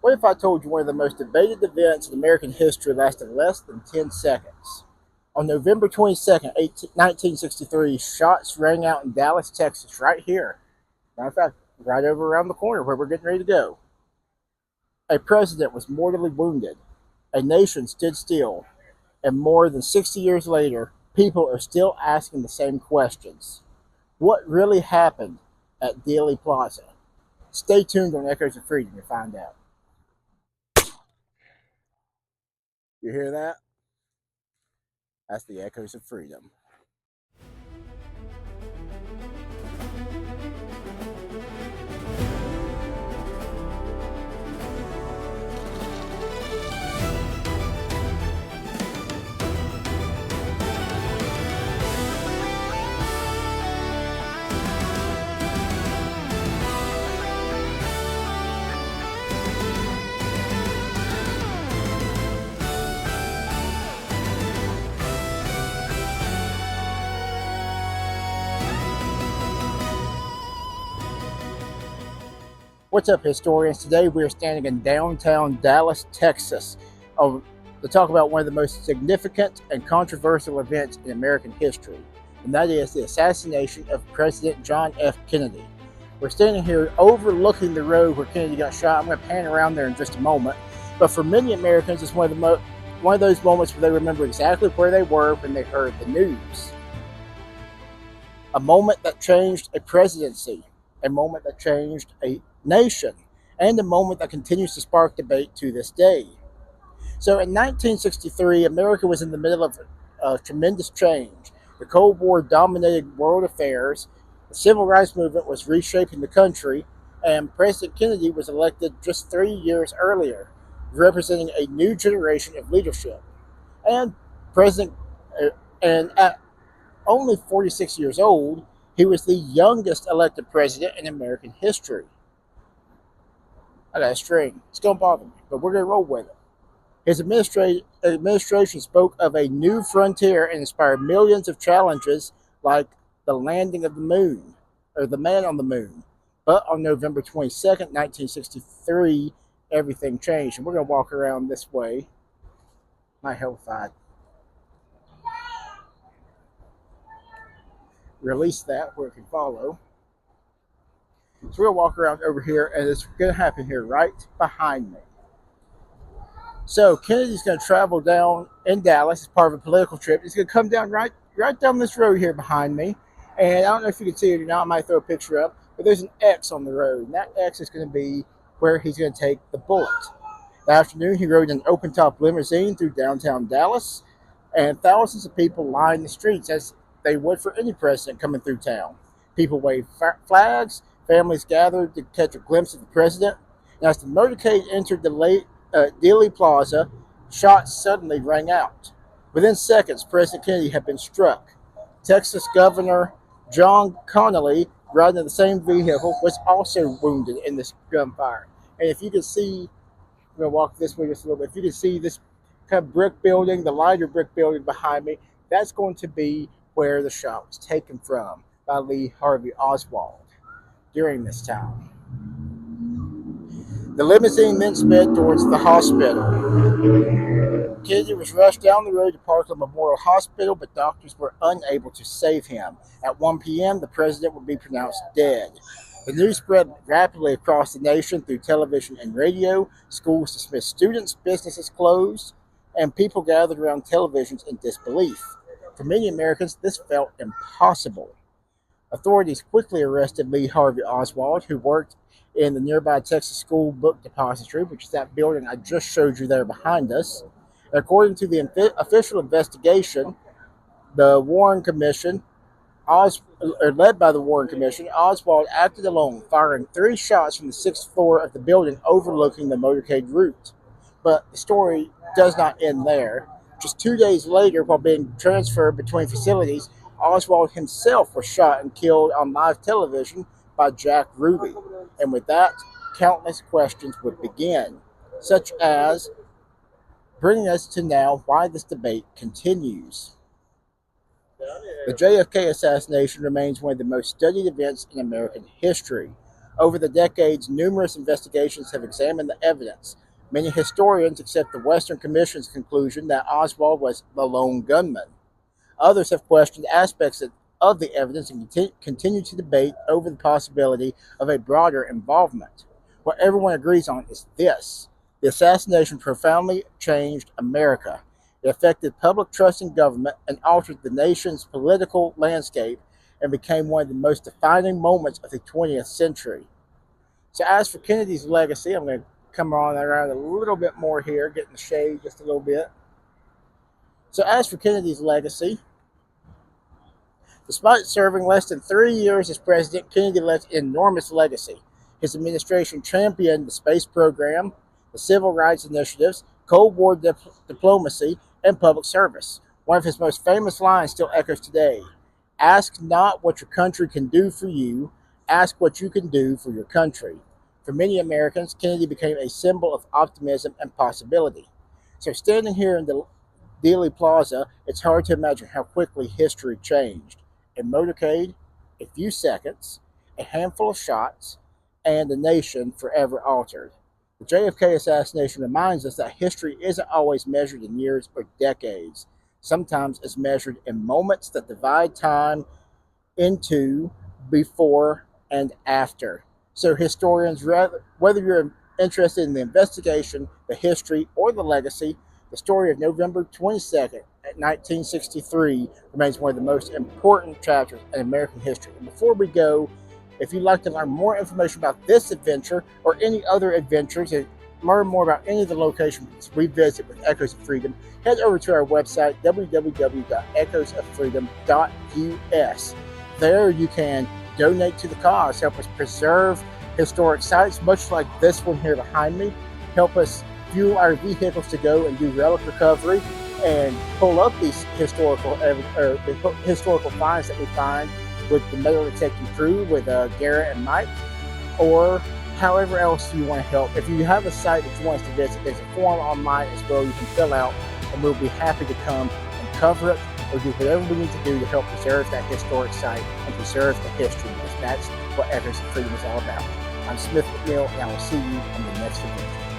What if I told you one of the most debated events in American history lasted less than 10 seconds? On November 22nd, 1963, shots rang out in Dallas, Texas, right here. Matter of fact, right over around the corner where we're getting ready to go. A president was mortally wounded. A nation stood still. And more than 60 years later, people are still asking the same questions. What really happened at Dealey Plaza? Stay tuned on Echoes of Freedom to find out. You hear that? That's the Echoes of Freedom. What's up, historians? Today we are standing in downtown Dallas, Texas, to talk about one of the most significant and controversial events in American history, and that is the assassination of President John F. Kennedy. We're standing here overlooking the road where Kennedy got shot. I'm going to pan around there in just a moment, but for many Americans, it's one of those moments where they remember exactly where they were when they heard the news. A moment that changed a presidency, a moment that changed a nation, and a moment that continues to spark debate to this day. So in 1963, America was in the middle of a tremendous change. The Cold War dominated world affairs, the Civil Rights Movement was reshaping the country, and President Kennedy was elected just 3 years earlier, representing a new generation of leadership. And President, and at only 46 years old, he was the youngest elected president in American history. I got a string. It's going to bother me, but we're going to roll with it. His administration spoke of a new frontier and inspired millions of challenges like the landing of the moon, or the man on the moon. But on November 22nd, 1963, everything changed. And we're going to walk around this way. My health, I release that where it can follow. So we're going to walk around over here, and it's going to happen here right behind me. So Kennedy's going to travel down in Dallas as part of a political trip. He's going to come down right down this road here behind me. And I don't know if you can see it or not. I might throw a picture up. But there's an X on the road. And that X is going to be where he's going to take the bullet. That afternoon, he rode an open-top limousine through downtown Dallas. And thousands of people lined the streets as they would for any president coming through town. People waved flags. Families gathered to catch a glimpse of the president. And as the motorcade entered the Dealey Plaza, shots suddenly rang out. Within seconds, President Kennedy had been struck. Texas Governor John Connally, riding in the same vehicle, was also wounded in this gunfire. And if you can see, I'm going to walk this way just a little bit. If you can see this kind of brick building, the lighter brick building behind me, that's going to be where the shot was taken from by Lee Harvey Oswald during this time. The limousine then sped towards the hospital. Kennedy was rushed down the road to Parkland Memorial Hospital, but doctors were unable to save him. At 1 p.m., the president would be pronounced dead. The news spread rapidly across the nation through television and radio. Schools dismissed students, businesses closed, and people gathered around televisions in disbelief. For many Americans, this felt impossible. Authorities quickly arrested Lee Harvey Oswald, who worked in the nearby Texas School Book Depository, which is that building I just showed you there behind us. According to the official investigation, the Warren Commission, led by the Warren Commission, Oswald acted alone, firing 3 shots from the 6th floor of the building overlooking the motorcade route. But the story does not end there. Just 2 days later, while being transferred between facilities, Oswald himself was shot and killed on live television by Jack Ruby. And with that, countless questions would begin, such as bringing us to now why this debate continues. The JFK assassination remains one of the most studied events in American history. Over the decades, numerous investigations have examined the evidence. Many historians accept the Western Commission's conclusion that Oswald was the lone gunman. Others have questioned aspects of the evidence and continue to debate over the possibility of a broader involvement. What everyone agrees on is this: the assassination profoundly changed America. It affected public trust in government and altered the nation's political landscape and became one of the most defining moments of the 20th century. So, as for Kennedy's legacy, I'm going to come on around a little bit more here, get in the shade just a little bit. So, as for Kennedy's legacy, despite serving less than 3 years as president, Kennedy left an enormous legacy. His administration championed the space program, the civil rights initiatives, Cold War diplomacy, and public service. One of his most famous lines still echoes today: "Ask not what your country can do for you, ask what you can do for your country." For many Americans, Kennedy became a symbol of optimism and possibility. So, standing here in the Dealey Plaza, it's hard to imagine how quickly history changed. A motorcade, a few seconds, a handful of shots, and the nation forever altered. The JFK assassination reminds us that history isn't always measured in years or decades. Sometimes it's measured in moments that divide time into before and after. So historians, whether you're interested in the investigation, the history, or the legacy, the story of November 22nd, 1963 remains one of the most important chapters in American history. And before we go, if you'd like to learn more information about this adventure or any other adventures and learn more about any of the locations we visit with Echoes of Freedom, head over to our website, www.echoesofreedom.us. There you can donate to the cause, help us preserve historic sites, much like this one here behind me, help us fuel our vehicles to go and do relic recovery and pull up these historical finds that we find with the metal detecting crew, with Garrett and Mike, or however else you want to help. If you have a site that you want us to visit, there's a form online as well you can fill out, and we'll be happy to come and cover it or do whatever we need to do to help preserve that historic site and preserve the history, because that's what Echoes of Freedom is all about. I'm Smith McNeil, and I will see you on the next adventure.